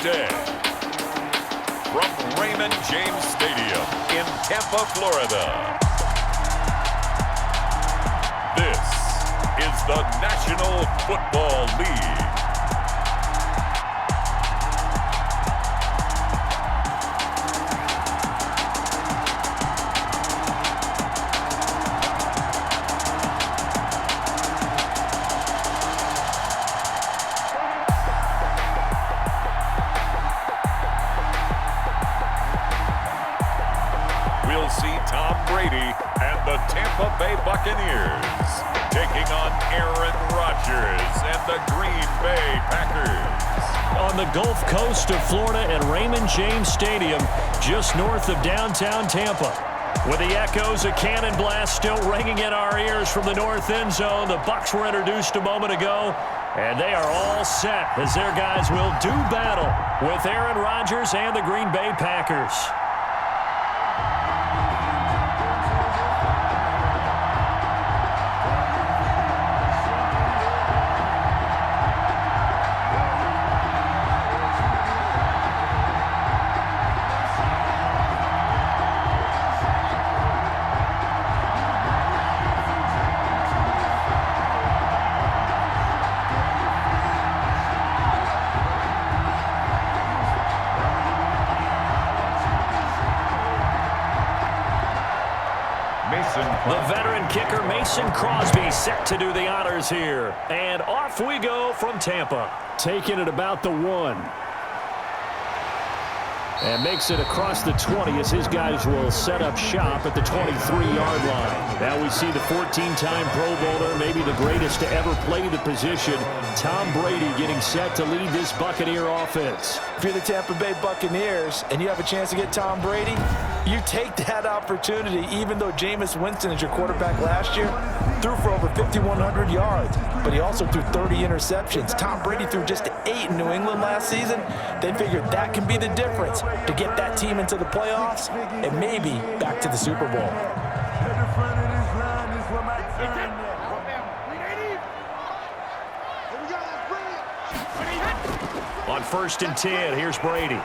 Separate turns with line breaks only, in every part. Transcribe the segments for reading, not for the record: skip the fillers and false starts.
day. From Raymond James Stadium in Tampa, Florida, this is the National Football League. We'll see Tom Brady and the Tampa Bay Buccaneers taking on Aaron Rodgers and the Green Bay Packers.
On the Gulf Coast of Florida at Raymond James Stadium, just north of downtown Tampa. With the echoes of cannon blast still ringing in our ears from the north end zone, the Bucs were introduced a moment ago, and they are all set as their guys will do battle with Aaron Rodgers and the Green Bay Packers. The veteran kicker Mason Crosby set to do the honors here. And off we go from Tampa. Taking it about the 1. And makes it across the 20 as his guys will set up shop at the 23-yard line. Now we see the 14-time Pro Bowler, maybe the greatest to ever play the position, Tom Brady, getting set to lead this Buccaneer offense.
If you're the Tampa Bay Buccaneers and you have a chance to get Tom Brady, you take that opportunity, even though Jameis Winston is your quarterback last year, threw for over 5,100 yards, but he also threw 30 interceptions. Tom Brady threw just 8 in New England last season. They figured that can be the difference to get that team into the playoffs and maybe back to the Super Bowl.
On 1st and 10, here's Brady.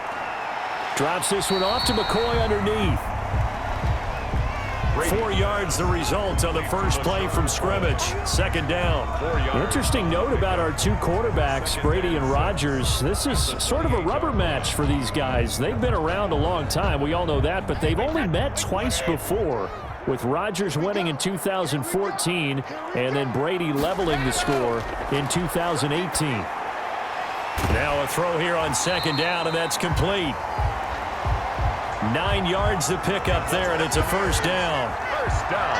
Drops this one off to McCoy underneath. 4 yards the result on the first play from scrimmage. 2nd down. Interesting note about our two quarterbacks, Brady and Rodgers. This is sort of a rubber match for these guys. They've been around a long time. We all know that, but they've only met twice before, with Rodgers winning in 2014 and then Brady leveling the score in 2018. Now a throw here on 2nd down, and that's complete. 9 yards to pick up there, and it's a first down.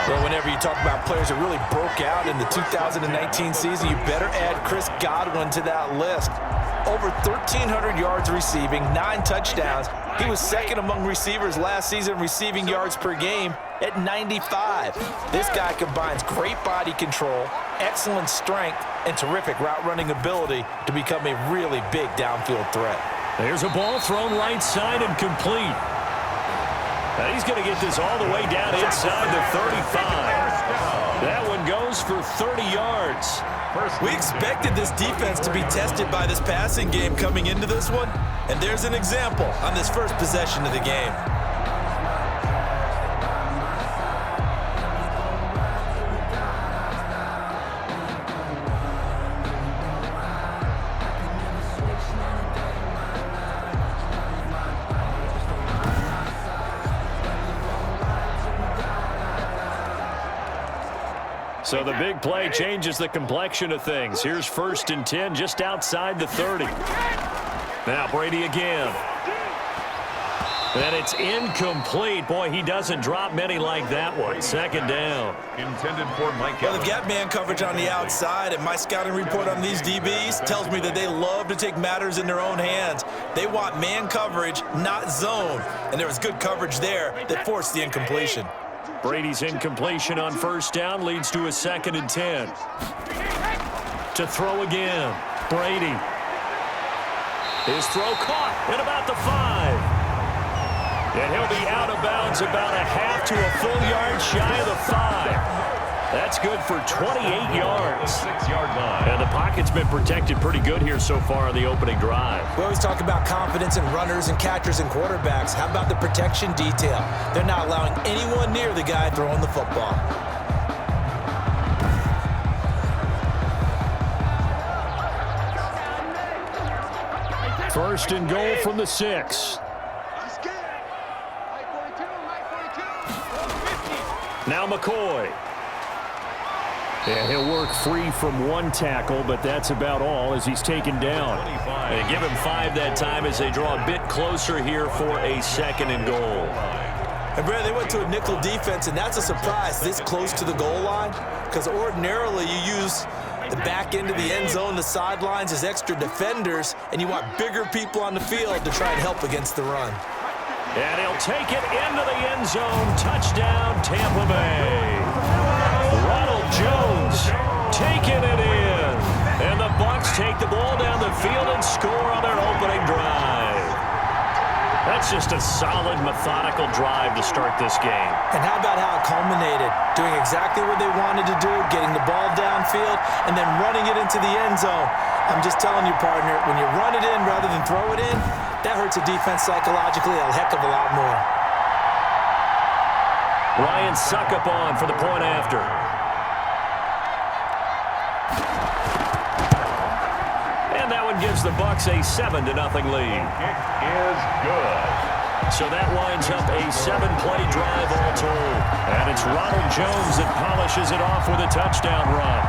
Well, whenever you talk about players that really broke out in the 2019 season, you better add Chris Godwin to that list. Over 1,300 yards receiving, 9 touchdowns. He was 2nd among receivers last season receiving yards per game at 95. This guy combines great body control, excellent strength, and terrific route running ability to become a really big downfield threat.
There's a ball thrown right side and complete. Now he's going to get this all the way down inside the 35. That one goes for 30 yards.
We expected this defense to be tested by this passing game coming into this one, and there's an example on this first possession of the game.
So the big play changes the complexion of things. Here's 1st and 10 just outside the 30. Now Brady again. And it's incomplete. Boy, he doesn't drop many like that one. 2nd down.
Intended for Mike
Well, they've got man coverage on the outside, and my scouting report on these DBs tells me that they love to take matters in their own hands. They want man coverage, not zone. And there was good coverage there that forced the incompletion.
Brady's incompletion on 1st down leads to a 2nd and 10. To throw again. Brady. His throw caught at about the 5. And he'll be out of bounds about a half to a full yard shy of the 5. That's good for 28 yards.
6-yard line.
And the pocket's been protected pretty good here so far on the opening drive.
We always talk about confidence in runners and catchers and quarterbacks. How about the protection detail? They're not allowing anyone near the guy throwing the football.
First and goal from the 6. Now McCoy. And he'll work free from one tackle, but that's about all as he's taken down.
They give him 5 that time as they draw a bit closer here for a 2nd and goal.
And Brad, they went to a nickel defense, and that's a surprise this close to the goal line, because ordinarily you use the back end of the end zone, the sidelines as extra defenders, and you want bigger people on the field to try and help against the run.
And he'll take it into the end zone. Touchdown, Tampa Bay. Ronald Jones taking it in. And the Bucs take the ball down the field and score on their opening drive. That's just a solid, methodical drive to start this game.
And how about how it culminated? Doing exactly what they wanted to do, getting the ball downfield, and then running it into the end zone. I'm just telling you, partner, when you run it in rather than throw it in, that hurts a defense psychologically a heck of a lot more.
Ryan Suckup on for the point after. And that one gives the Bucs a 7-0 lead.
Kick is good.
So that winds up a 7-play drive all told. And it's Ronald Jones that polishes it off with a touchdown run.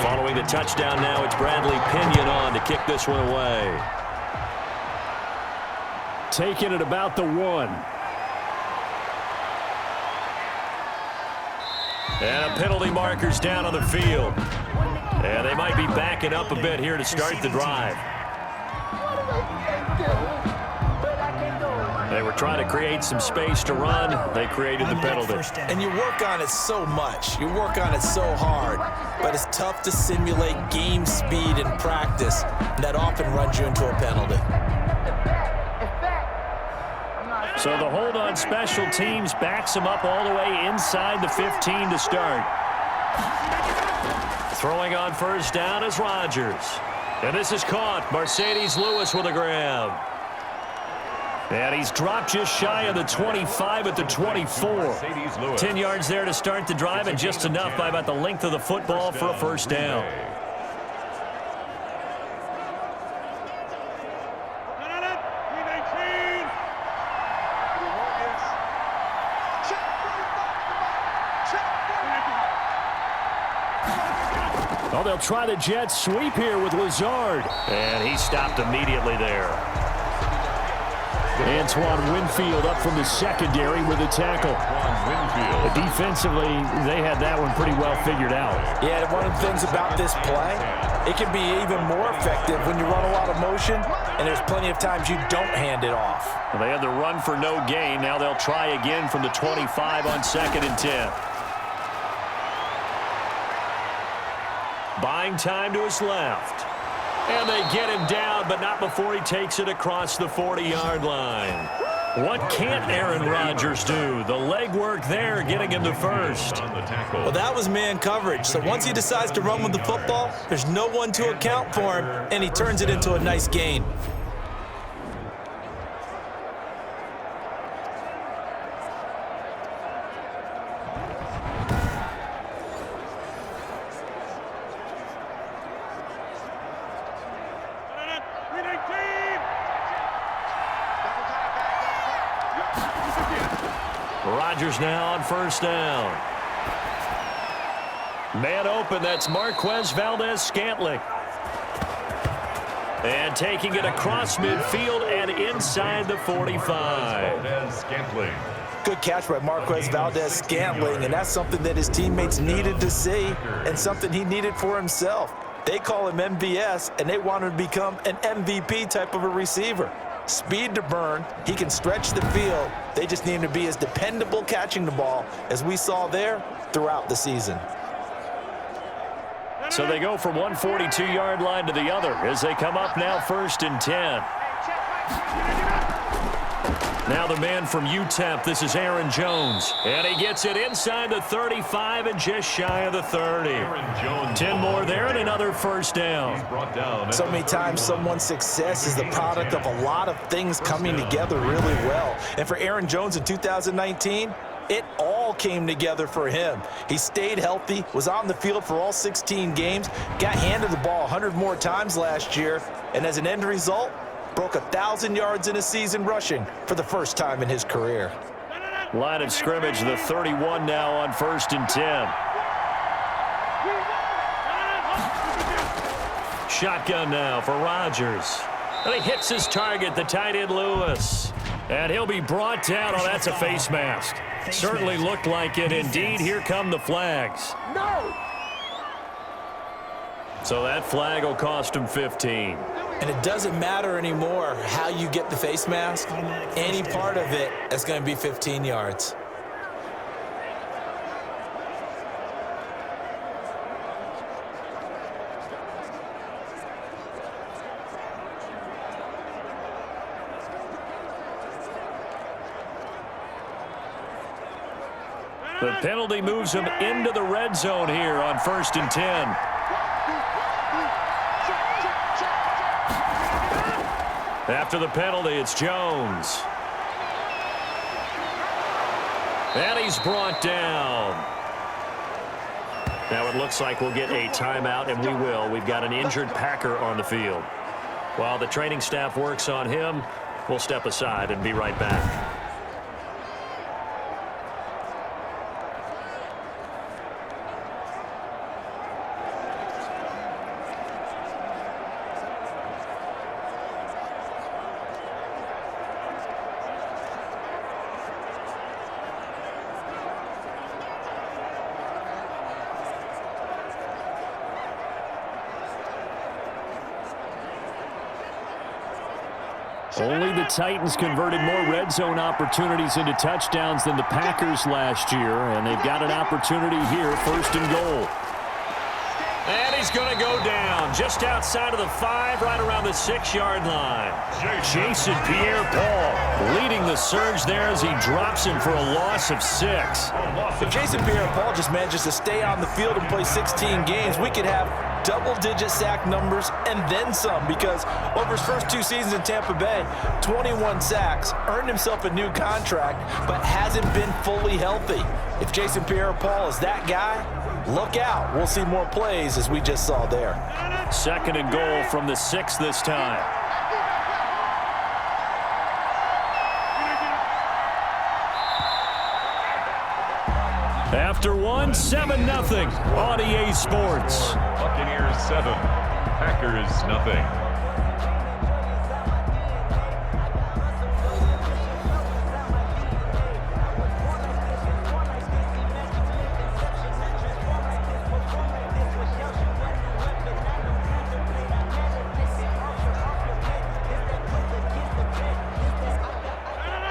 Following the touchdown now, it's Bradley Pinion on to kick this one away. Taking it about the 1. And a penalty marker's down on the field. And they might be backing up a bit here to start the drive. They were trying to create some space to run. They created the penalty.
And you work on it so much. You work on it so hard. But it's tough to simulate game speed in practice. And that often runs you into a penalty.
So the hold on special teams backs him up all the way inside the 15 to start. Throwing on first down is Rodgers. And this is caught. Mercedes Lewis with a grab. And he's dropped just shy of the 25 at the 24. 10 yards there to start the drive, and just enough by about the length of the football for a first down. Oh, they'll try the jet sweep here with Lazard. And he stopped immediately there. Antoine Winfield up from the secondary with a tackle. Defensively, they had that one pretty well figured out.
Yeah, one of the things about this play, it can be even more effective when you run a lot of motion, and there's plenty of times you don't hand it off.
Well, they had the run for no gain. Now they'll try again from the 25 on 2nd and 10. Buying time to his left. And they get him down, but not before he takes it across the 40-yard line. What can't Aaron Rodgers do? The legwork there getting him to first.
Well, that was man coverage. So once he decides to run with the football, there's no one to account for him, and he turns it into a nice gain.
Rodgers now on first down. Man open, that's Marquez Valdez-Scantling. And taking it across midfield and inside the 45.
Valdez-Scantling.
Good catch by Marquez Valdez-Scantling, and that's something that his teammates needed to see and something he needed for himself. They call him MVS, and they want him to become an MVP type of a receiver. Speed to burn. He can stretch the field. They just need him to be as dependable catching the ball as we saw there throughout the season.
So they go from one 42-yard line to the other as they come up now 1st and 10. Now the man from UTEP, this is Aaron Jones. And he gets it inside the 35 and just shy of the 30. 10 more there and another first down.
So many times someone's success is the product of a lot of things coming together really well. And for Aaron Jones in 2019, it all came together for him. He stayed healthy, was on the field for all 16 games, got handed the ball 100 more times last year, and as an end result, broke 1,000 yards in a season rushing for the first time in his career.
Line of scrimmage, the 31 now on 1st and 10. Shotgun now for Rodgers. And he hits his target, the tight end Lewis. And he'll be brought down. Oh, that's a face mask. Certainly looked like it. Indeed, here come the flags.
No!
So that flag will cost him 15.
And it doesn't matter anymore how you get the face mask. Any part of it is going to be 15 yards.
The penalty moves him into the red zone here on 1st and 10. After the penalty, it's Jones. And he's brought down. Now it looks like we'll get a timeout, and we will. We've got an injured Packer on the field. While the training staff works on him, we'll step aside and be right back. Only the Titans converted more red zone opportunities into touchdowns than the Packers last year, and they've got an opportunity here, 1st and goal. And he's going to go down just outside of the 5, right around the 6-yard line. Jason Pierre-Paul leading the surge there as he drops him for a loss of 6.
If Jason Pierre-Paul just manages to stay on the field and play 16 games, we could have double-digit sack numbers and then some, because over his first 2 seasons in Tampa Bay, 21 sacks, earned himself a new contract, but hasn't been fully healthy. If Jason Pierre-Paul is that guy, look out. We'll see more plays as we just saw there.
2nd and goal from the 6 this time. After one, 7-0 on EA Sports.
Buccaneers 7, Packers nothing.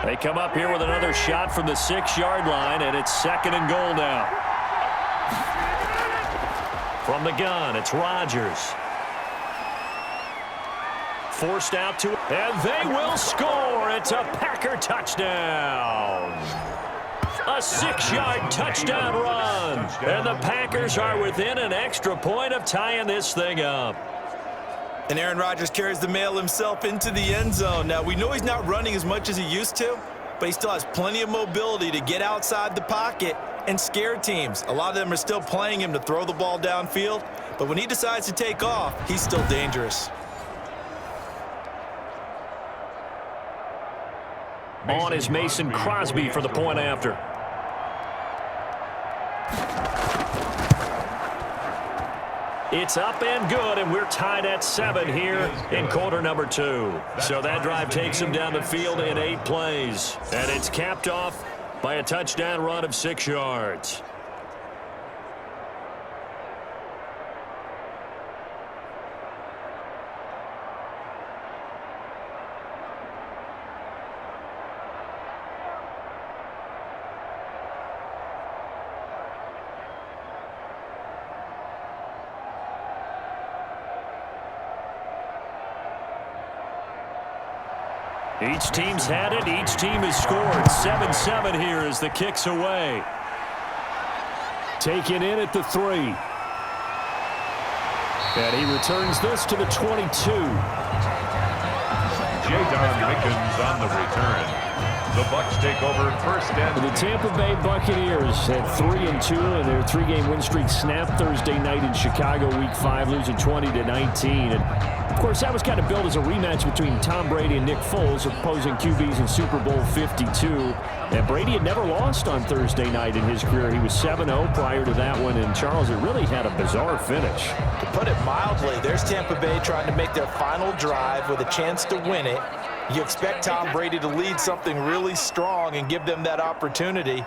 They come up here with another shot from the 6-yard line, and it's 2nd and goal now. From the gun, it's Rodgers. Forced out to, and they will score. It's a Packer touchdown. A 6-yard touchdown run. And the Packers are within an extra point of tying this thing up.
And Aaron Rodgers carries the mail himself into the end zone. Now, we know he's not running as much as he used to, but he still has plenty of mobility to get outside the pocket and scare teams. A lot of them are still playing him to throw the ball downfield, but when he decides to take off, he's still dangerous.
On is Mason Crosby for the point after. It's up and good, and we're tied at 7 here in quarter number 2. So that drive takes him down the field in 8 plays. And it's capped off by a touchdown run of 6 yards. Each team's had it. Each team has scored. 7-7 here as the kick's away. Taken in at the 3. And he returns this to the 22.
J-Don Mickens on the return. The Bucs take over first and
The Tampa Bay Buccaneers at 3-2, and their 3-game win streak snapped Thursday night in Chicago, Week 5, losing 20-19. And of course, that was kind of billed as a rematch between Tom Brady and Nick Foles, opposing QBs in Super Bowl 52. And Brady had never lost on Thursday night in his career. He was 7-0 prior to that one. And Charles, it really had a bizarre finish.
To put it mildly, there's Tampa Bay trying to make their final drive with a chance to win it. You expect Tom Brady to lead something really strong and give them that opportunity,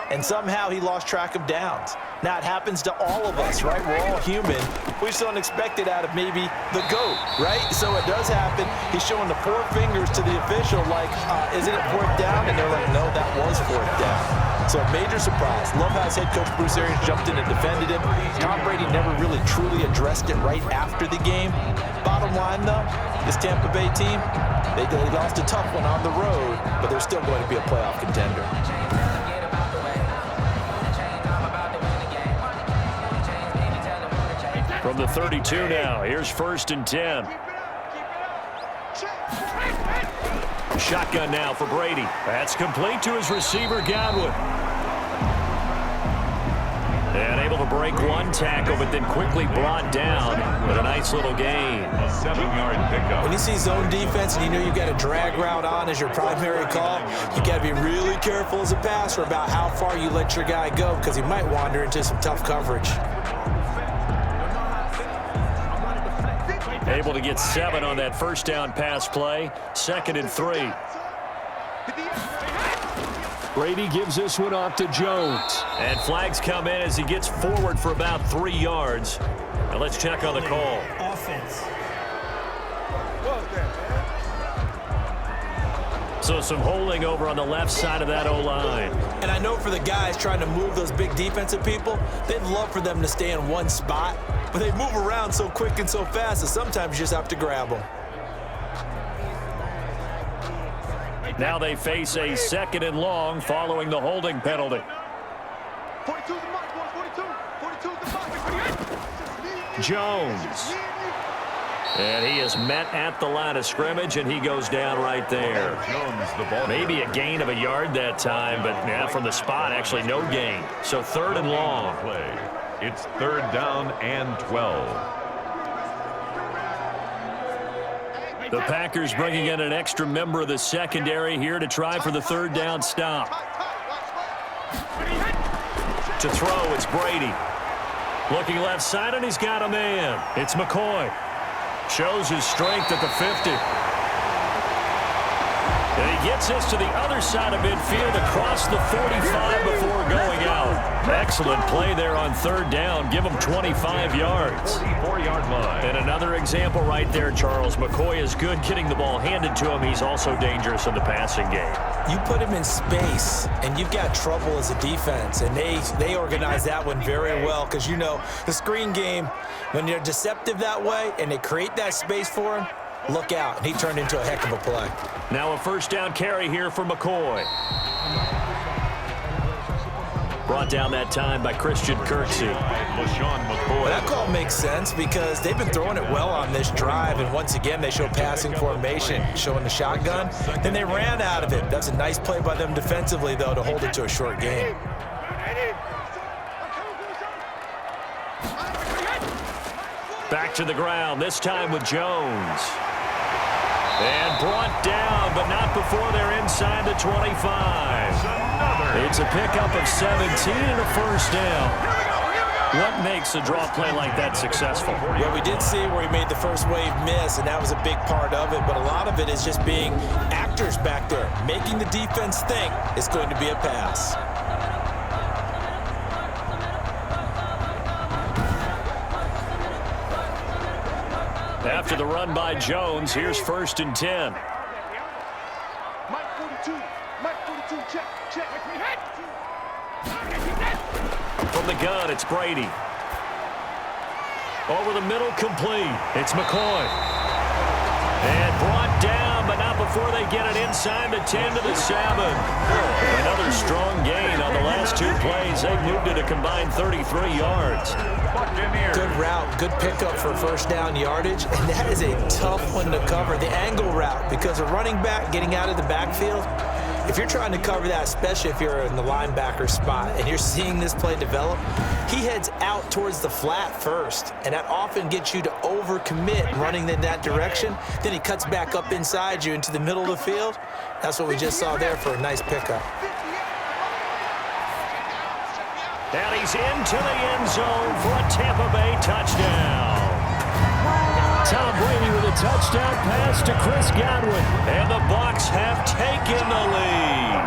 and somehow he lost track of downs. Now, it happens to all of us, right? We're all human. We just don't expect it out of maybe the GOAT, right? So it does happen. He's showing the 4 fingers to the official like, isn't it 4th down? And they're like, no, that was 4th down. So a major surprise. Love how his head coach Bruce Arians jumped in and defended him. Tom Brady never really truly addressed it right after the game. Bottom line, though, this Tampa Bay team, they lost a tough one on the road, but they're still going to be a playoff contender.
From the 32 now, here's 1st and 10. Shotgun now for Brady. That's complete to his receiver, Godwin. And able to break one tackle, but then quickly brought down with a nice little gain.
a 7-yard pickup.
When you see zone defense and you know you've got a drag route on as your primary call, you got to be really careful as a passer about how far you let your guy go, because he might wander into some tough coverage.
Able to get 7 on that 1st down pass play. 2nd and 3. Brady gives this one off to Jones. And flags come in as he gets forward for about 3 yards. Now let's check on the call.
Offense.
So some holding over on the left side of that O-line.
And I know for the guys trying to move those big defensive people, they'd love for them to stay in one spot, but they move around so quick and so fast that sometimes you just have to grab them.
Now they face a 2nd and long following the holding penalty.
42 the mark, 42 the mark.
Jones. And he is met at the line of scrimmage, and he goes down right there.
Jones, the ball.
Maybe a gain of a yard that time, but yeah, from the spot, actually no gain. So 3rd and long.
Play. It's 3rd down and 12.
The Packers bringing in an extra member of the secondary here to try for the 3rd down stop. To throw, it's Brady. Looking left side, and he's got a man. It's McCoy. Shows his strength at the 50. And he gets this to the other side of midfield across the 45 before going out. Excellent play there on 3rd down. Give him 25 yards.
44-yard line.
And another example right there, Charles. McCoy is good getting the ball handed to him. He's also dangerous in the passing game.
You put him in space, and you've got trouble as a defense, and they organize that one very well, because, you know, the screen game, when they're deceptive that way and they create that space for him, look out. And he turned into a heck of a play.
Now a 1st down carry here for McCoy. Brought down that time by Christian Kirksey.
LaShawn McCoy.
Well, that call makes sense because they've been throwing it well on this drive, and once again they show passing formation, showing the shotgun. Then they ran out of it. That's a nice play by them defensively, though, to hold it to a short game.
Back to the ground, this time with Jones. And brought down, but not before they're inside the 25. It's a pickup of 17 and a 1st down. What makes a draw play like that successful?
Well, we did see where he made the first wave miss, and that was a big part of it, but a lot of it is just being actors back there, making the defense think it's going to be a pass.
After the run by Jones, here's 1st and 10.
Mike 42, check.
From the gun, it's Brady. Over the middle, complete. It's McCoy. And brought down, but not before they get it
inside the 10 to the 7. Another strong gain on the last 2 plays. They moved it a combined 33 yards.
Buccaneers.
Good route, good pickup for first down yardage, and that is a tough one to cover, the angle route, because a running back getting out of the backfield, if you're trying to cover that, especially if you're in the linebacker spot and you're seeing this play develop, he heads out towards the flat first, and that often gets you to overcommit running in that direction. Then he cuts back up inside you into the middle of the field. That's what we just saw there for a nice pickup.
And he's into the end zone for a Tampa Bay touchdown. Tom Brady with a touchdown pass to Chris Godwin.
And the Bucs have taken the lead.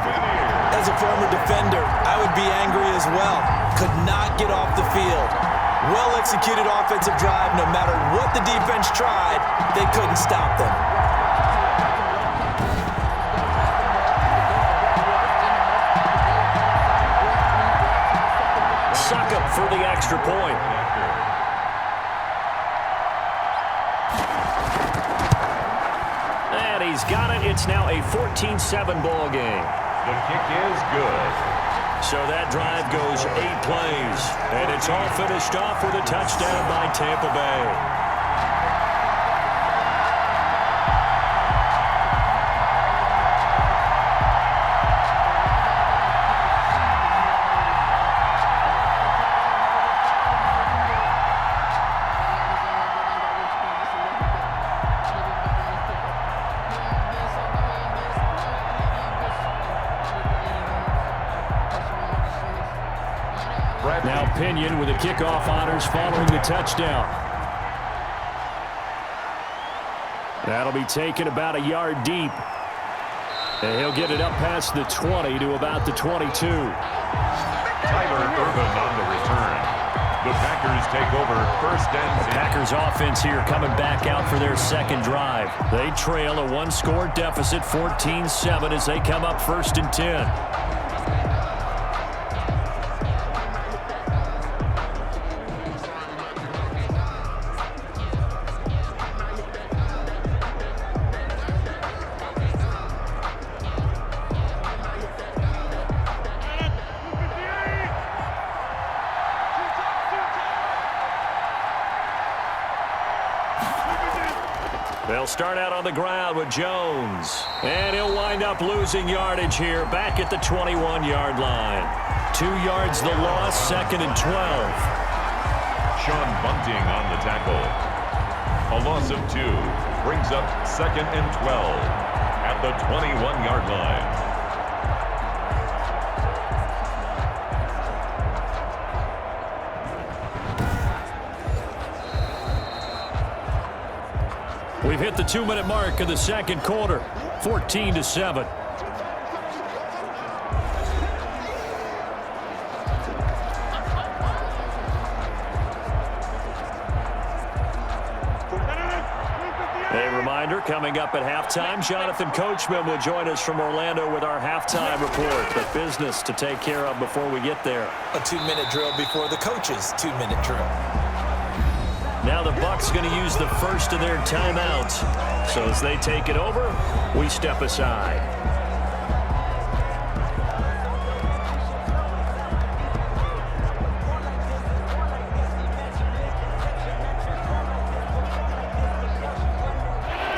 As a former defender, I would be angry as well. Could not get off the field. Well-executed offensive drive. No matter what the defense tried, they couldn't stop them.
Succop for the extra point. And he's got it. It's now a 14-7 ball game.
The kick is good.
So that drive goes 8 plays. And it's all finished off with a touchdown by Tampa Bay.
Now Pinion with the kickoff honors following the touchdown. That'll be taken about a yard deep. And he'll get it up past the 20 to about the 22.
Tyler Ervin on the return. The Packers take over first and 10.
Packers offense here coming back out for their second drive. They trail a 1-score deficit, 14-7, as they come up first and 10. They'll start out on the ground with Jones. And he'll wind up losing yardage here back at the 21-yard line. 2 yards the loss, second and 12.
Sean Bunting on the tackle. A loss of 2 brings up second and 12 at the 21-yard line.
We've hit the 2-minute mark of the second quarter, 14-7. A reminder, coming up at halftime, Jonathan Coachman will join us from Orlando with our halftime report. But business to take care of before we get there.
A 2-minute drill before the coach's 2-minute drill.
Now the Bucs going to use the first of their timeouts. So as they take it over, we step aside.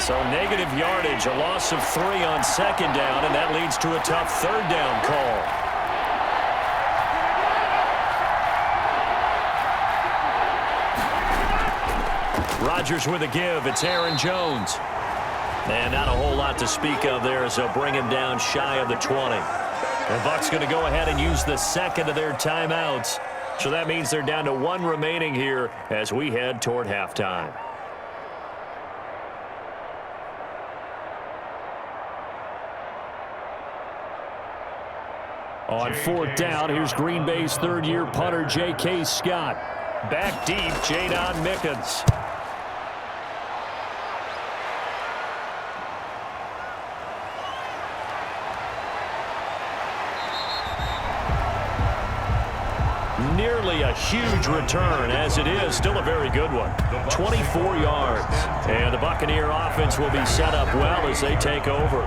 So negative yardage, a loss of 3 on second down, and that leads to a tough third down call. Rodgers with a give. It's Aaron Jones. And not a whole lot to speak of there as they'll bring him down shy of the 20. The Bucs going to go ahead and use the second of their timeouts. So that means they're down to 1 remaining here as we head toward halftime. On 4th down, here's Green Bay's third-year punter, J.K. Scott. Back deep, Jadon Mickens. Nearly a huge return, as it is still a very good one. 24 yards. And the Buccaneer offense will be set up well as they take over.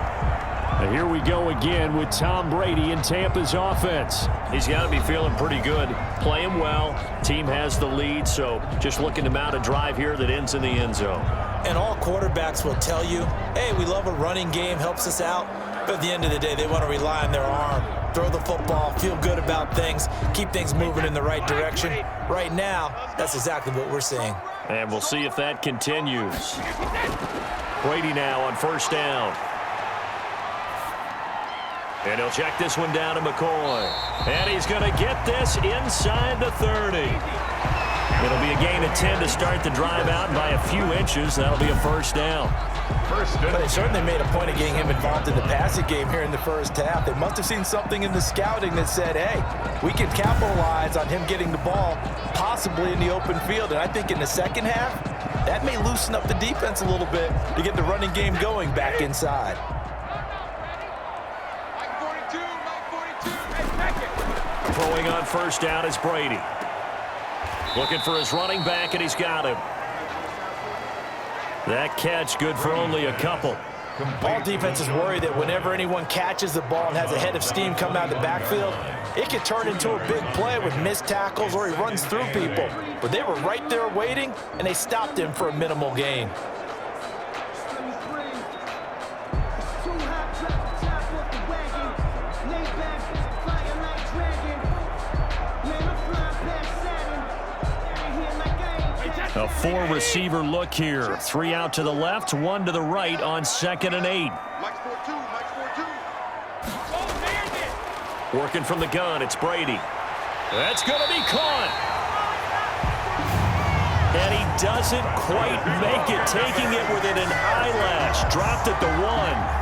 And here we go again with Tom Brady in Tampa's offense.
He's got to be feeling pretty good, playing well. Team has the lead, so just looking to mount a drive here that ends in the end zone.
And all quarterbacks will tell you, hey, we love a running game, helps us out. But at the end of the day, they want to rely on their arm, throw the football, feel good about things, keep things moving in the right direction. Right now, that's exactly what we're seeing.
And we'll see if that continues. Brady now on first down. And he'll check this one down to McCoy. And he's going to get this inside the 30. It'll be a gain of 10 to start the drive out, and by a few inches, that'll be a first down.
But they certainly made a point of getting him involved in the passing game here in the first half. They must have seen something in the scouting that said, hey, we can capitalize on him getting the ball possibly in the open field. And I think in the second half, that may loosen up the defense a little bit to get the running game going back inside.
Throwing on first down is Brady. Looking for his running back, and he's got him. That catch good for only a couple.
All defenses worry that whenever anyone catches the ball and has a head of steam come out of the backfield, it could turn into a big play with missed tackles or he runs through people. But they were right there waiting, and they stopped him for a minimal gain.
A four-receiver look here. 3 out to the left, 1 to the right on 2nd and 8.
Working from the gun, it's Brady. That's going to be caught.
And he doesn't quite make it, taking it within an eyelash. Dropped at the 1.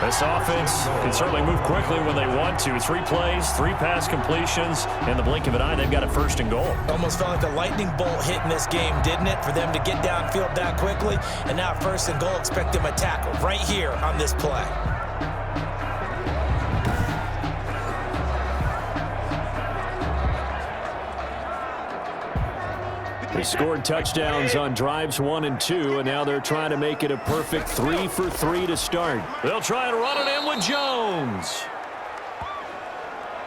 This offense can certainly move quickly when they want to. 3 plays, 3 pass completions. In the blink of an eye, they've got it first and goal.
Almost felt like a lightning bolt hit in this game, didn't it? For them to get downfield that quickly. And now first and goal, expect them to tackle right here on this play.
They scored touchdowns on drives 1 and 2, and now they're trying to make it a perfect 3 for 3 to start.
They'll try and run it in with Jones.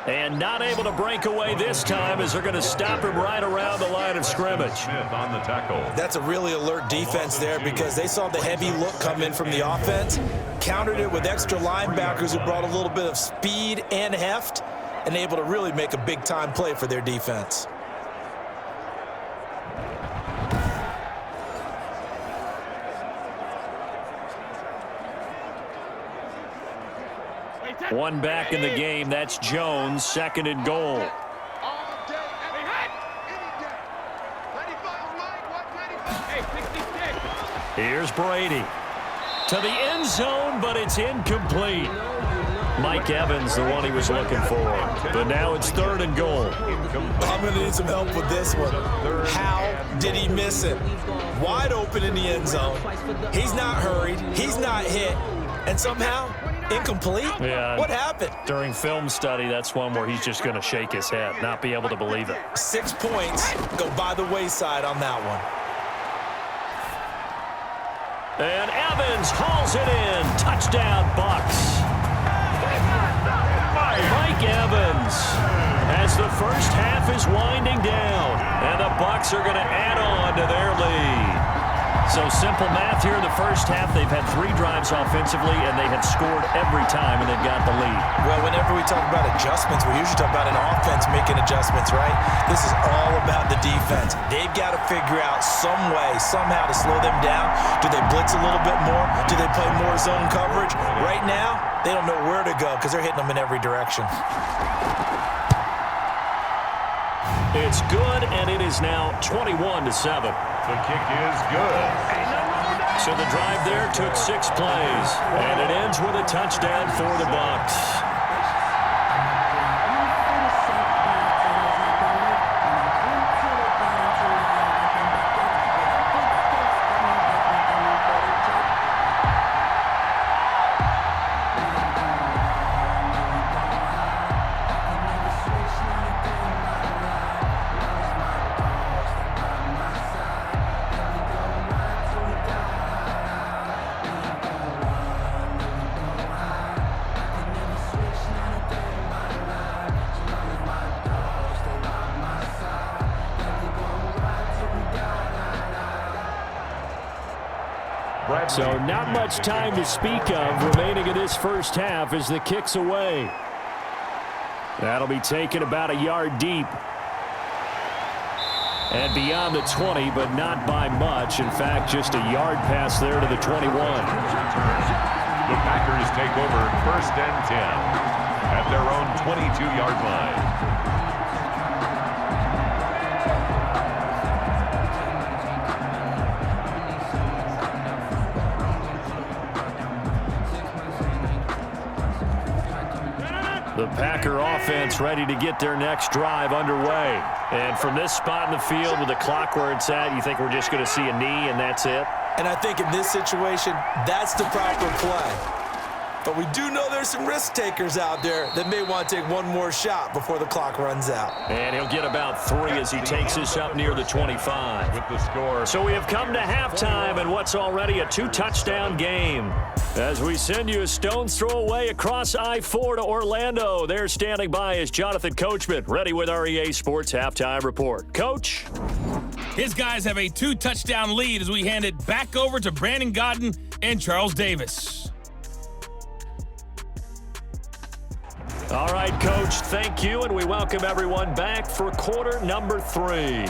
And not able to break away this time as they're going to stop him right around the line of scrimmage.
Smith on the tackle.
That's a really alert defense there because they saw the heavy look come in from the offense, countered it with extra linebackers who brought a little bit of speed and heft, and able to really make a big-time play for their defense.
One back in the game. That's Jones. 2nd and goal. Here's Brady. To the end zone, but it's incomplete. Mike Evans, the one he was looking for. But now it's 3rd and goal.
I'm going to need some help with this one. How did he miss it? Wide open in the end zone. He's not hurried. He's not hit. And somehow, incomplete?
Yeah.
What happened?
During film study, that's one where he's just going to shake his head, not be able to believe it.
6 points go by the wayside on that one.
And Evans hauls it in. Touchdown, Bucs. Mike Evans, as the first half is winding down, and the Bucs are going to add on to their lead. So simple math here in the first half. They've had 3 drives offensively, and they have scored every time, and they've got the lead.
Well, whenever we talk about adjustments, we usually talk about an offense making adjustments, right? This is all about the defense. They've got to figure out some way, somehow to slow them down. Do they blitz a little bit more? Do they play more zone coverage? Right now, they don't know where to go because they're hitting them in every direction.
It's good, and it is now 21-7.
The kick is good.
So the drive there took 6 plays, and it ends with a touchdown for the Bucs. So not much time to speak of remaining in this first half as the kick's away. That'll be taken about a yard deep. And beyond the 20, but not by much. In fact, just a yard pass there to the 21.
The Packers take over 1st and 10 at their own 22-yard line.
The Packer offense ready to get their next drive underway. And from this spot in the field with the clock where it's at, you think we're just going to see a knee and that's it?
And I think in this situation, that's the proper play. But we do know there's some risk takers out there that may want to take one more shot before the clock runs out.
And he'll get about 3 as he takes us up near the 25.
With the score.
So we have come to halftime and what's already a 2-touchdown game. As we send you a stone's throw away across I-4 to Orlando. There standing by is Jonathan Coachman, ready with our EA Sports Halftime Report. Coach?
His guys have a 2-touchdown lead as we hand it back over to Brandon Godden and Charles Davis.
All right, Coach, thank you, and we welcome everyone back for quarter number 3.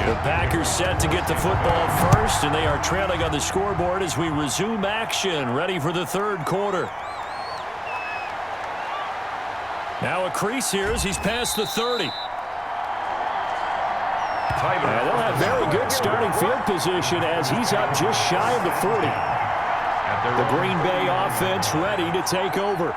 The Packers set to get the football first, and they are trailing on the scoreboard as we resume action, ready for the third quarter. Now a crease here as he's past the 30. They'll have very good starting field position as he's up just shy of the 40. The Green Bay offense ready to take over.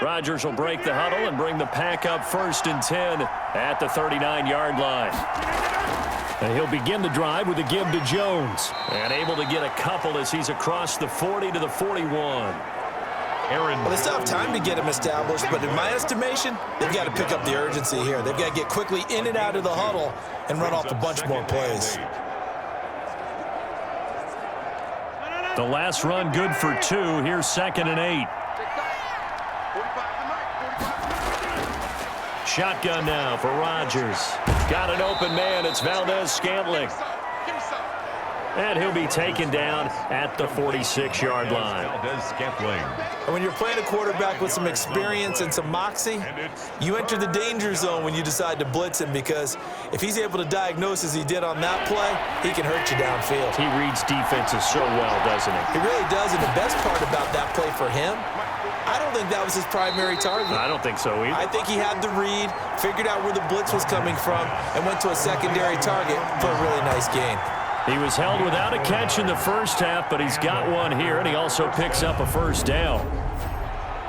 Rodgers will break the huddle and bring the pack up 1st and 10 at the 39-yard line. And he'll begin the drive with a give to Jones. And able to get a couple as he's across the 40 to the 41.
Well, they still have time to get him established, but in my estimation, they've got to pick up the urgency here. They've got to get quickly in and out of the huddle and run off a bunch more plays.
The last run good for 2. Here's 2nd and 8. Shotgun now for Rodgers. Got an open man. It's Valdez-Scantling. And he'll be taken down at the 46-yard line.
And when you're playing a quarterback with some experience and some moxie, you enter the danger zone when you decide to blitz him, because if he's able to diagnose as he did on that play, he can hurt you downfield.
He reads defenses so well, doesn't he?
He really does, and the best part about that play for him, I don't think that was his primary target.
I don't think so either.
I think he had the read, figured out where the blitz was coming from, and went to a secondary target for a really nice gain.
He was held without a catch in the first half, but he's got one here, and he also picks up a first down.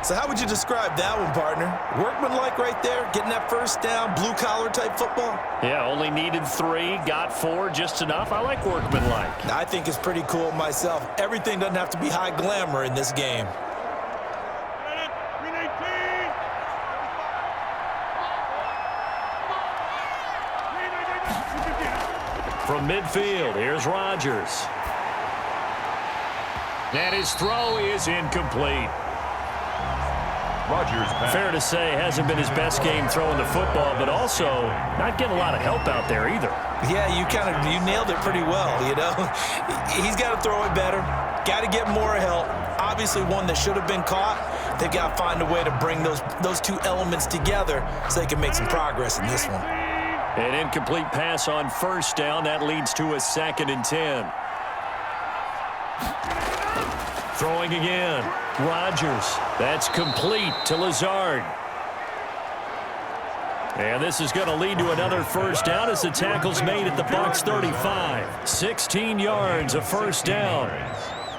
So how would you describe that one, partner? Workmanlike right there, getting that first down, blue-collar type football?
Yeah, only needed 3, got 4, just enough. I like workmanlike.
I think it's pretty cool myself. Everything doesn't have to be high glamour in this game.
From midfield, here's Rodgers. And his throw is incomplete.
Rodgers pass.
Fair to say, hasn't been his best game throwing the football, but also not getting a lot of help out there either.
Yeah, you nailed it pretty well, you know. He's got to throw it better, got to get more help. Obviously one that should have been caught, They've got to find a way to bring those two elements together so they can make some progress in this one.
An incomplete pass on first down. That leads to a 2nd and 10. Throwing again. Rodgers. That's complete to Lazard. And this is going to lead to another first down as the tackle's made at the Bucs 35. 16 yards, a first down.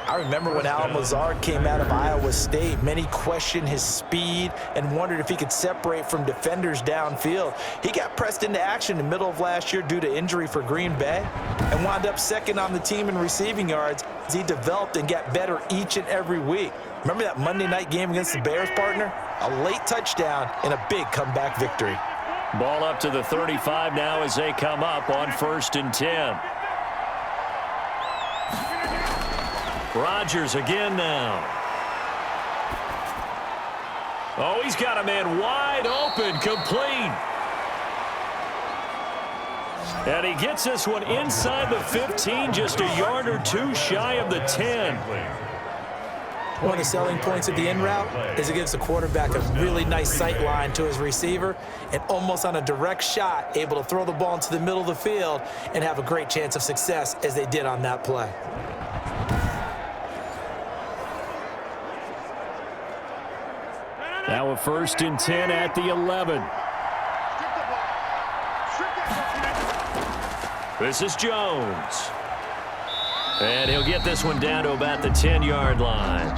I remember when Al Lazard came out of Iowa State, many questioned his speed and wondered if he could separate from defenders downfield. He got pressed into action in the middle of last year due to injury for Green Bay and wound up 2nd on the team in receiving yards as he developed and got better each and every week. Remember that Monday night game against the Bears, partner? A late touchdown and a big comeback victory.
Ball up to the 35 now as they come up on 1st and 10. Rodgers again now. Oh, he's got a man wide open, complete. And he gets this one inside the 15, just a yard or two shy of the 10.
One of the selling points of the in route is it gives the quarterback a really nice sight line to his receiver and almost on a direct shot able to throw the ball into the middle of the field and have a great chance of success as they did on that play.
Now a 1st and 10 at the 11.
This is Jones. And he'll get this one down to about the 10-yard line.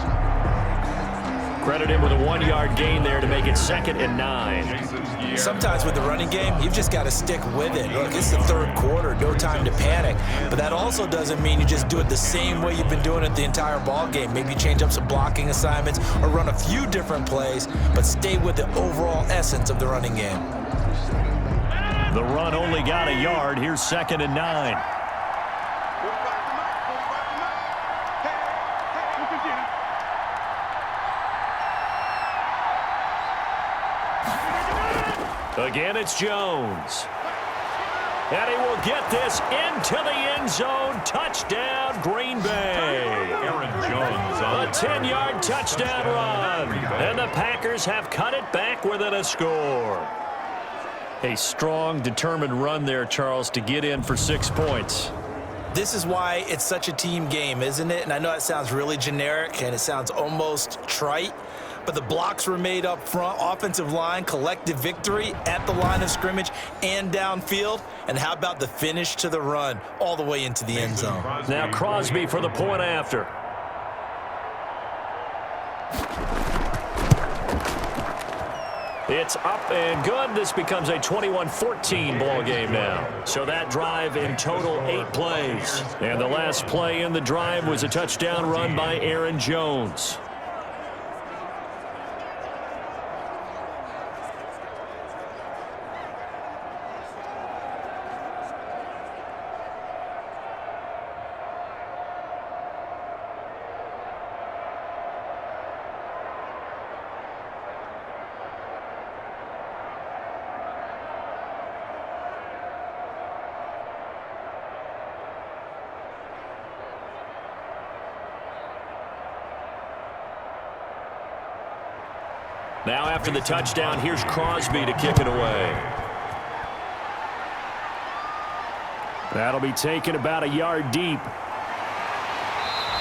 Credit him with a 1-yard gain there to make it 2nd and 9.
Sometimes with the running game, you've just got to stick with it. Look, it's the 3rd quarter, no time to panic. But that also doesn't mean you just do it the same way you've been doing it the entire ball game. Maybe change up some blocking assignments or run a few different plays, but stay with the overall essence of the running game.
The run only got a yard. Here's 2nd and 9. Again, it's Jones. And he will get this into the end zone. Touchdown, Green Bay.
Aaron Jones on
A 10-yard touchdown run. And the Packers have cut it back within a score.
A strong, determined run there, Charles, to get in for 6 points.
This is why it's such a team game, isn't it? And I know it sounds really generic and it sounds almost trite, but the blocks were made up front, offensive line, collective victory at the line of scrimmage and downfield. And how about the finish to the run all the way into the end zone?
Now Crosby for the point after. It's up and good. This becomes a 21-14 ball game now. So that drive in total 8 plays. And the last play in the drive was a touchdown run by Aaron Jones. Now after the touchdown, here's Crosby to kick it away.
That'll be taken about a yard deep.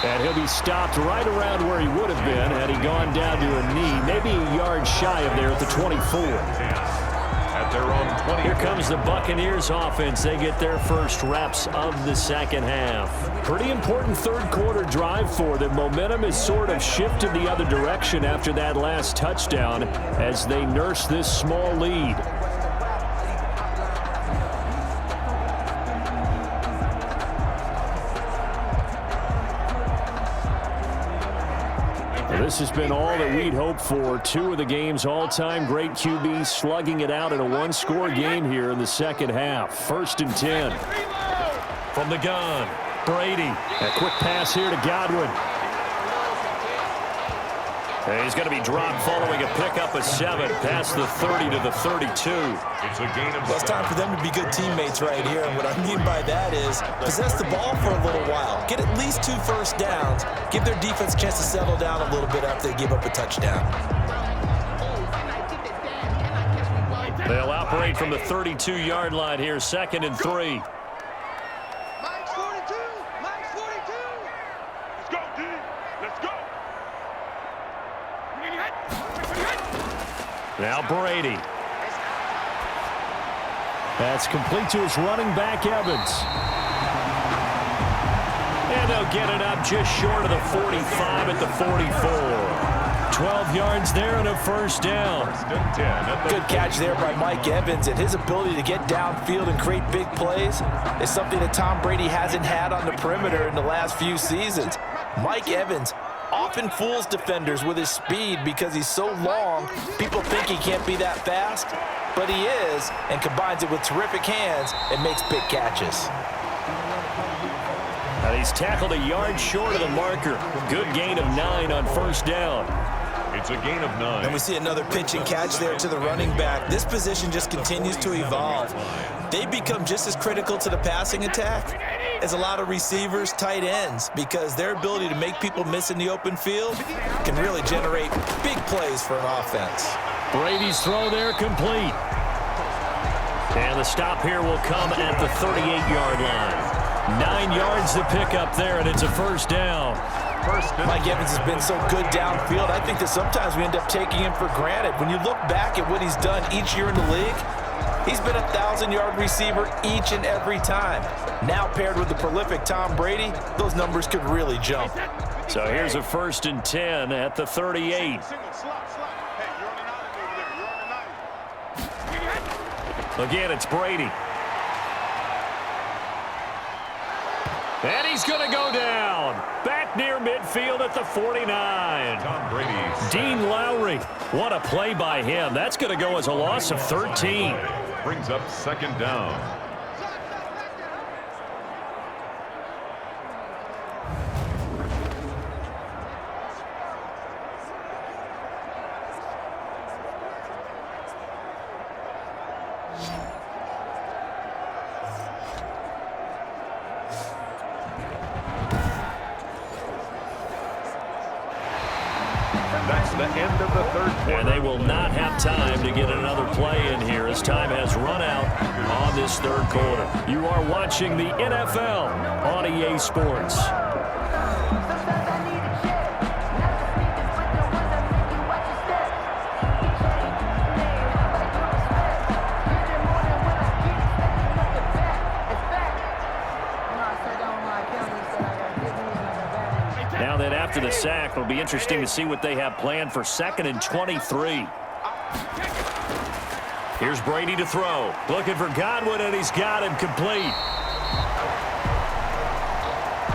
And he'll be stopped right around where he would have been had he gone down to a knee, maybe a yard shy of there at the 24.
at their own 20.
Here comes the Buccaneers offense. They get their first reps of the second half.
Pretty important third quarter drive for them. Momentum has sort of shifted the other direction after that last touchdown as they nurse this small lead. This has been all that we'd hoped for. Two of the game's all-time great QBs slugging it out in a one-score game here in the second half. 1st and 10.
From the gun, Brady.
A quick pass here to Godwin. And he's going to be dropped following a pickup of 7 past the 30 to the 32.
It's a gain of
Well, it's time for them to be good teammates right here. And what I mean by that is possess the ball for a little while. Get at least 2 first downs. Give their defense a chance to settle down a little bit after they give up a touchdown.
They'll operate from the 32-yard line here, 2nd and 3.
Mike's 42. Mike's 42. Let's go, D. Let's go.
Now Brady. That's complete to his running back, Evans. And they'll get it up just short of the 45 at the 44. 12 yards there and a first down.
Good catch there by Mike Evans, and his ability to get downfield and create big plays is something that Tom Brady hasn't had on the perimeter in the last few seasons. Mike Evans often fools defenders with his speed because he's so long. People think he can't be that fast, but he is, and combines it with terrific hands and makes big catches.
And he's tackled a yard short of the marker. Good gain of 9 on first down.
It's a gain of 9.
And we see another pitch and catch there to the running back. This position just continues to evolve. They become just as critical to the passing attack as a lot of receivers, tight ends, because their ability to make people miss in the open field can really generate big plays for an offense.
Brady's throw there complete. And the stop here will come at the 38-yard line. 9 yards to pick up there, and it's a first down.
Mike Evans has been so good downfield, I think that sometimes we end up taking him for granted. When you look back at what he's done each year in the league, he's been a 1,000-yard receiver each and every time. Now paired with the prolific Tom Brady, those numbers could really jump.
So here's a 1st and 10 at the 38. Again, it's Brady. And he's going to go down. Back near midfield at the 49.
Tom Brady.
Dean Lowry. What a play by him. That's going to go as a loss of 13.
Brings up 2nd down. That's the end of the 3rd quarter.
And they will not have time to get another play in here as time has run out on this 3rd quarter. You are watching the NFL on EA Sports. Now that after the sack, it'll be interesting to see what they have planned for 2nd and 23. Here's Brady to throw. Looking for Godwin, and he's got him complete.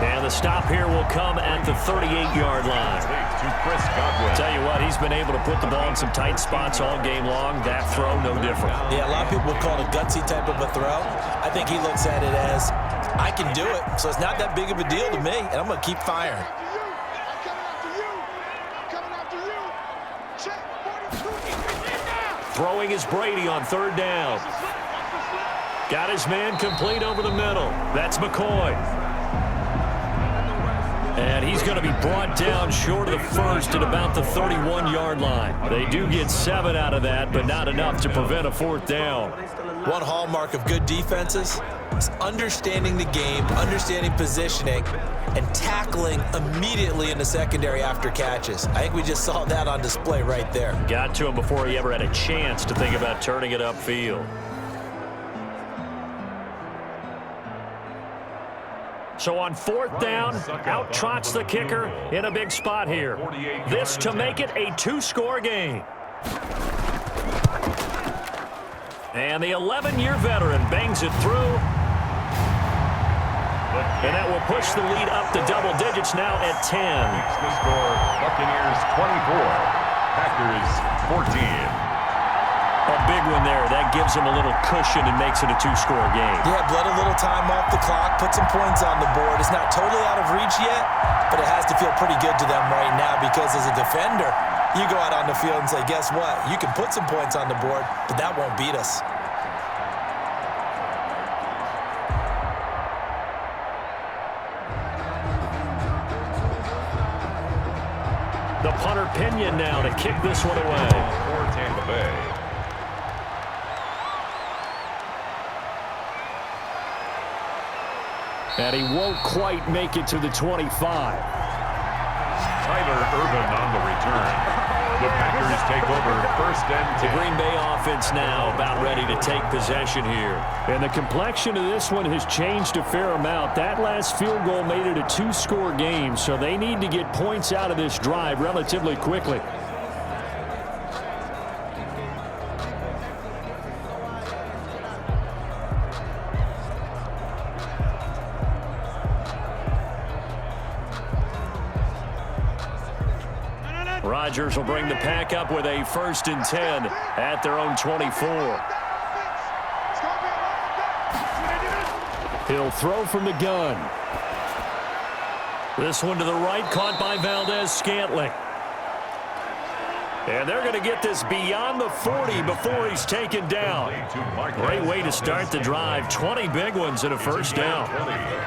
And the stop here will come at the 38-yard line. Tell you what, he's been able to put the ball in some tight spots all game long. That throw, no different.
Yeah, a lot of people would call it a gutsy type of a throw. I think he looks at it as, I can do it, so it's not that big of a deal to me, and I'm going to keep firing.
Throwing is Brady on 3rd down. Got his man complete over the middle. That's McCoy. And he's going to be brought down short of the 1st at about the 31-yard line. They do get 7 out of that, but not enough to prevent a 4th down.
One hallmark of good defenses is understanding the game, understanding positioning, and tackling immediately in the secondary after catches. I think we just saw that on display right there.
Got to him before he ever had a chance to think about turning it upfield. So on 4th down, out trots the kicker in a big spot here. This to make it a 2-score game. And the 11-year veteran bangs it through. And that will push the lead up to double digits now at 10.
The score, Buccaneers 24, Packers 14.
A big one there. That gives them a little cushion and makes it a 2-score game.
Yeah, bled a little time off the clock, put some points on the board. It's not totally out of reach yet, but it has to feel pretty good to them right now because as a defender, You go out on the field and say, guess what? You can put some points on the board, but that won't beat us.
The punter Pinion now to kick this one away.
For Tampa Bay.
And he won't quite make it to the 25.
Tyler Ervin on the return. The Packers take over 1st and 10.
The Green Bay offense now about ready to take possession here.
And the complexion of this one has changed a fair amount. That last field goal made it a 2-score game, so they need to get points out of this drive relatively quickly. Rodgers will bring the pack up with a 1st and 10 at their own 24. He'll throw from the gun. This one to the right, caught by Valdez-Scantling. And they're going to get this beyond the 40 before he's taken down. Great way to start the drive. 20 big ones and a 1st down.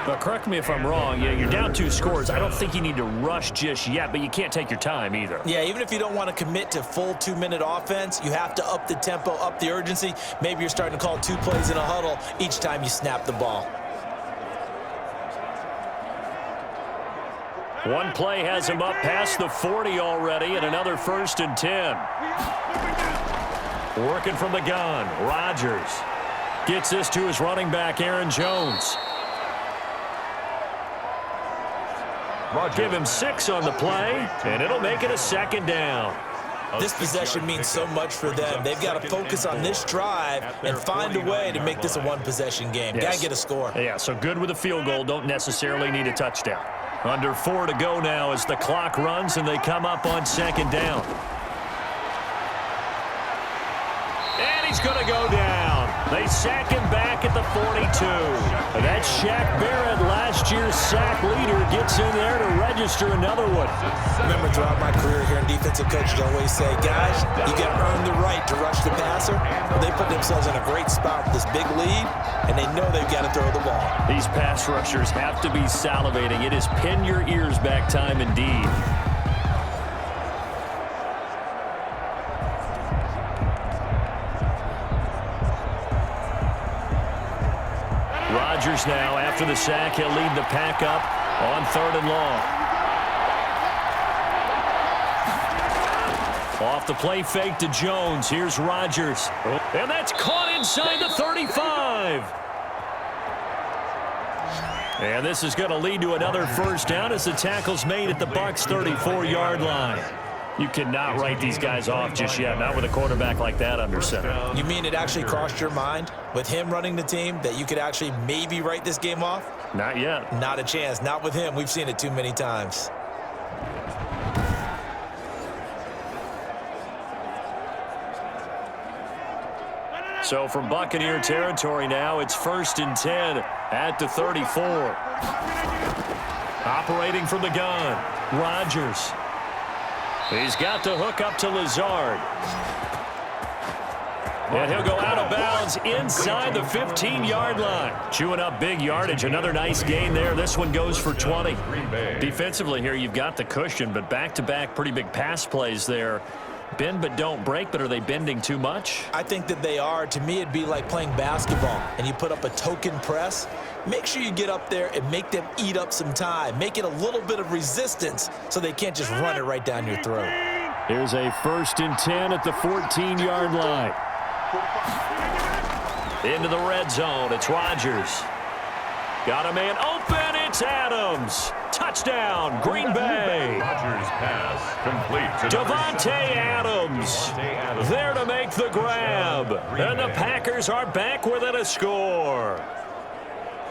But correct me if I'm wrong. Yeah, you're down 2 scores. I don't think you need to rush just yet, but you can't take your time either.
Yeah, even if you don't want to commit to full 2-minute offense, you have to up the tempo, up the urgency. Maybe you're starting to call 2 plays in a huddle each time you snap the ball.
One play has him up past the 40 already, and another 1st and 10. Working from the gun, Rodgers gets this to his running back, Aaron Jones. Give him 6 on the play, and it'll make it a 2nd down.
This possession means so much for them. They've got to focus on this drive and find a way to make this a 1-possession game.
Yes.
Got to get a score.
Yeah, so good with a field goal. Don't necessarily need a touchdown. Under 4 to go now as the clock runs and they come up on 2nd down. And he's going to go down. They sack him back at the 42. That Shaq Barrett, last year's sack leader, gets in there to register another one.
Remember, throughout my career here in defensive coaches always say, guys, you got to earn the right to rush the passer. Well, they put themselves in a great spot with this big lead, and they know they've got to throw the ball.
These pass rushers have to be salivating. It is pin your ears back time indeed. Rodgers now, after the sack, he'll lead the pack up on 3rd and long. Off the play fake to Jones. Here's Rodgers. And that's caught inside the 35. And this is going to lead to another 1st down as the tackle's made at the Bucs' 34-yard line. You cannot write these guys off just yet, not with a quarterback like that under center.
You mean it actually crossed your mind with him running the team that you could actually maybe write this game off?
Not yet.
Not a chance. Not with him. We've seen it too many times.
So from Buccaneer territory now, it's 1st and 10 at the 34. Operating from the gun, Rodgers. He's got to hook up to Lazard. And he'll go out of bounds inside the 15-yard line. Chewing up big yardage. Another nice gain there. This one goes for 20. Defensively here, you've got the cushion, but back-to-back pretty big pass plays there. Bend but don't break, but are they bending too much?
I think that they are. To me, it'd be like playing basketball, and you put up a token press. Make sure you get up there and make them eat up some time. Make it a little bit of resistance so they can't just run it right down your throat.
Here's a 1st and 10 at the 14-yard line.
Into the red zone. It's Rodgers. Got a man open. It's Adams. Touchdown, Green Bay.
Rodgers pass complete to
Davante Adams there to make the grab. And the Packers are back within a score.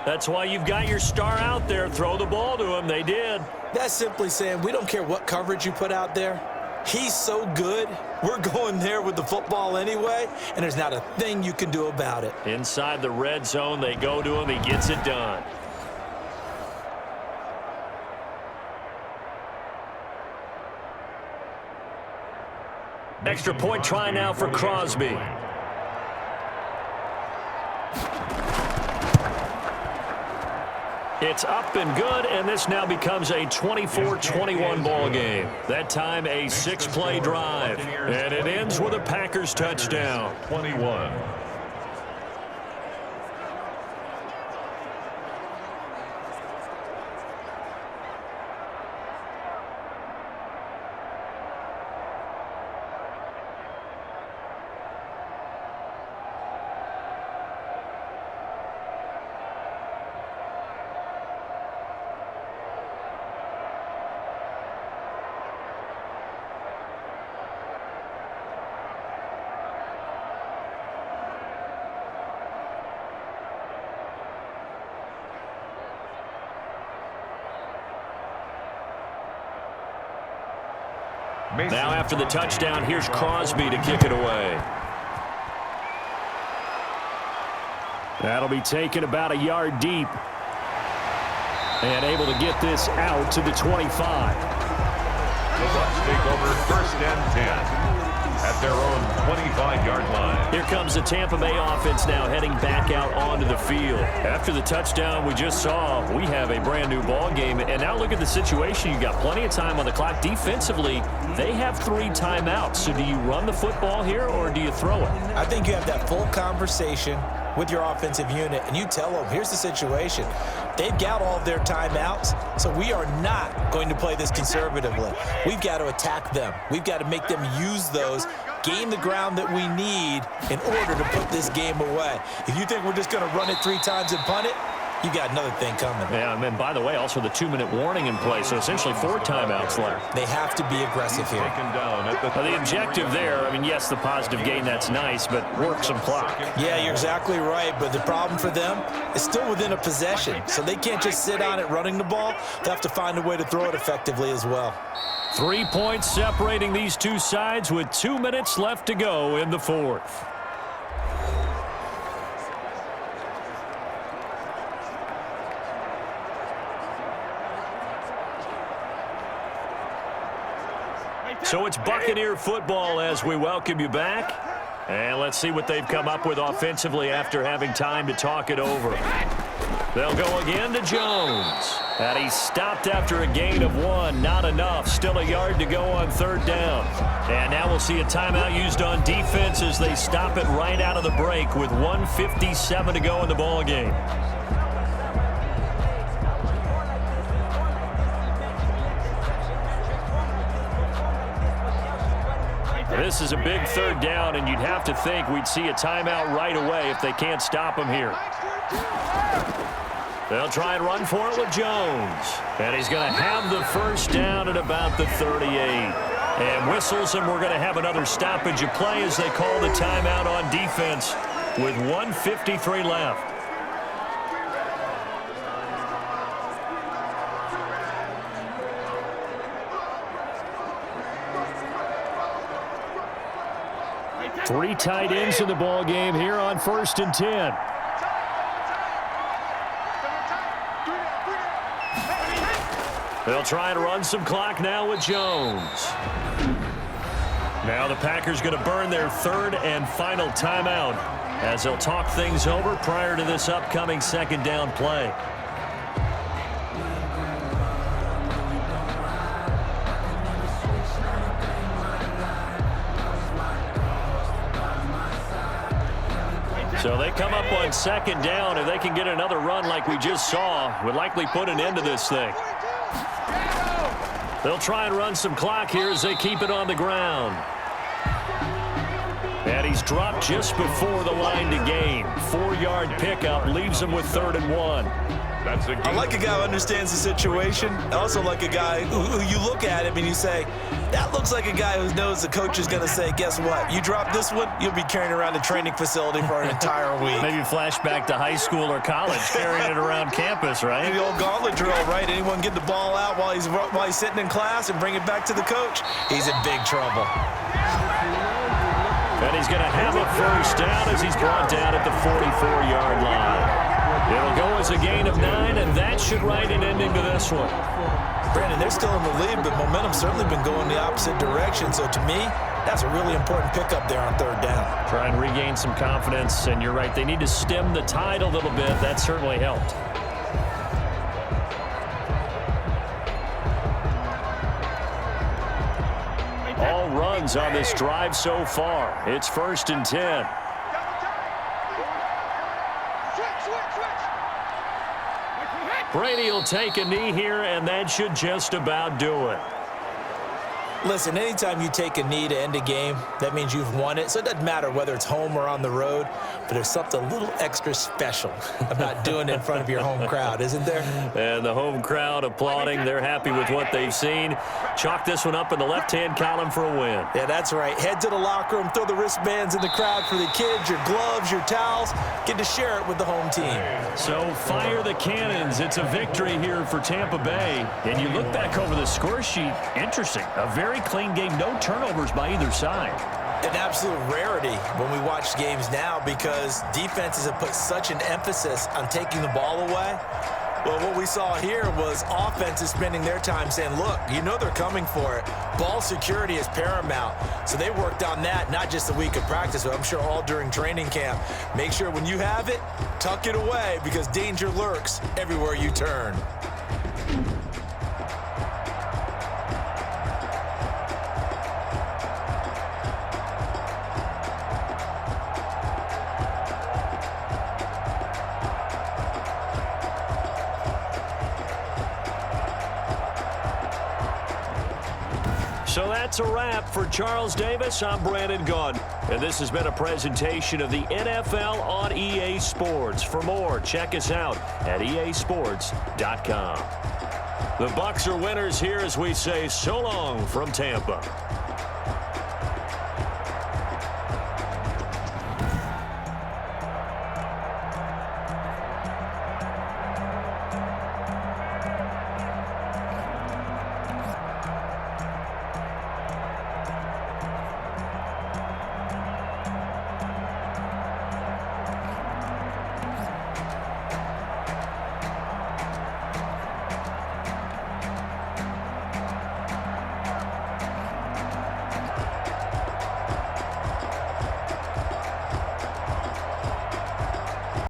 That's why you've got your star out there. Throw the ball to him. They did.
That's simply saying we don't care what coverage you put out there. He's so good. We're going there with the football anyway, and there's not a thing you can do about it.
Inside the red zone, they go to him. He gets it done. Extra point try now for Crosby. It's up and good, and this now becomes a 24-21 ball game. That time a 6-play drive, and it ends with a Packers touchdown.
21.
Now after the touchdown, here's Crosby to kick it away.
That'll be taken about a yard deep. And able to get this out to the 25.
The Bucs take over 1st and 10 at their own 25-yard line.
Here comes the Tampa Bay offense now heading back out onto the field. After the touchdown we just saw, we have a brand new ball game. And now look at the situation. You've got plenty of time on the clock. Defensively, they have 3 timeouts. So do you run the football here or do you throw it?
I think you have that full conversation with your offensive unit, and you tell them, here's the situation. They've got all of their timeouts, so we are not going to play this conservatively. We've got to attack them. We've got to make them use those, gain the ground that we need in order to put this game away. If you think we're just going to run it 3 times and punt it, you got another thing coming.
Yeah, and then, by the way, also the 2-minute warning in play, so essentially 4 timeouts left.
They have to be aggressive here.
The objective there, I mean, yes, the positive gain, that's nice, but work some clock.
Yeah, you're exactly right, but the problem for them is still within a possession, so they can't just sit on it running the ball. They have to find a way to throw it effectively as well.
3 points separating these two sides with 2 minutes left to go in the 4th.
So it's Buccaneer football as we welcome you back. And let's see what they've come up with offensively after having time to talk it over. They'll go again to Jones. And he's stopped after a gain of 1. Not enough. Still a yard to go on 3rd down. And now we'll see a timeout used on defense as they stop it right out of the break with 1:57 to go in the ball game. This is a big 3rd down, and you'd have to think we'd see a timeout right away if they can't stop him here. They'll try and run for it with Jones. And he's going to have the 1st down at about the 38. And whistles, and we're going to have another stoppage of play as they call the timeout on defense with 1:53 left.
Three tight ends in the ball game here on 1st and 10.
They'll try to run some clock now with Jones. Now the Packers going to burn their 3rd and final timeout as they'll talk things over prior to this upcoming 2nd down play. So they come up on 2nd down. If they can get another run like we just saw, would likely put an end to this thing. They'll try and run some clock here as they keep it on the ground. And he's dropped just before the line to gain. 4-yard pickup leaves him with 3rd and 1.
That's a
I like a guy who understands the situation. I also like a guy who you look at him and you say, that looks like a guy who knows the coach is going to say, guess what? You drop this one, you'll be carrying around a training facility for an entire week.
Maybe flashback to high school or college, carrying it around campus, right?
The old gauntlet drill, right? Anyone get the ball out while he's sitting in class and bring it back to the coach? He's in big trouble.
And he's going to have a 1st down as he's brought down at the 44-yard line. It'll go was a gain of 9, and that should write an ending to this one.
Brandon, they're still in the lead, but momentum's certainly been going the opposite direction. So to me, that's a really important pickup there on third down.
Try and regain some confidence, and you're right. They need to stem the tide a little bit. That certainly helped. All runs on this drive so far. It's 1st and 10. Brady will take a knee here, and that should just about do it.
Listen, anytime you take a knee to end a game, that means you've won it. So it doesn't matter whether it's home or on the road, but there's something a little extra special about doing it in front of your home crowd, isn't there?
And the home crowd applauding. They're happy with what they've seen. Chalk this one up in the left-hand column for a win.
Yeah, that's right. Head to the locker room, throw the wristbands in the crowd for the kids, your gloves, your towels. Get to share it with the home team.
So fire the cannons. It's a victory here for Tampa Bay. And you look back over the score sheet, interesting. A very clean game, no turnovers by either side.
An absolute rarity when we watch games now because defenses have put such an emphasis on taking the ball away. Well, what we saw here was offenses spending their time saying, look, you know they're coming for it. Ball security is paramount. So they worked on that not just a week of practice, but I'm sure all during training camp. Make sure when you have it, tuck it away because danger lurks everywhere you turn.
So that's a wrap for Charles Davis. I'm Brandon Gaudin, and this has been a presentation of the NFL on EA Sports. For more, check us out at easports.com. The Bucs are winners here as we say so long from Tampa.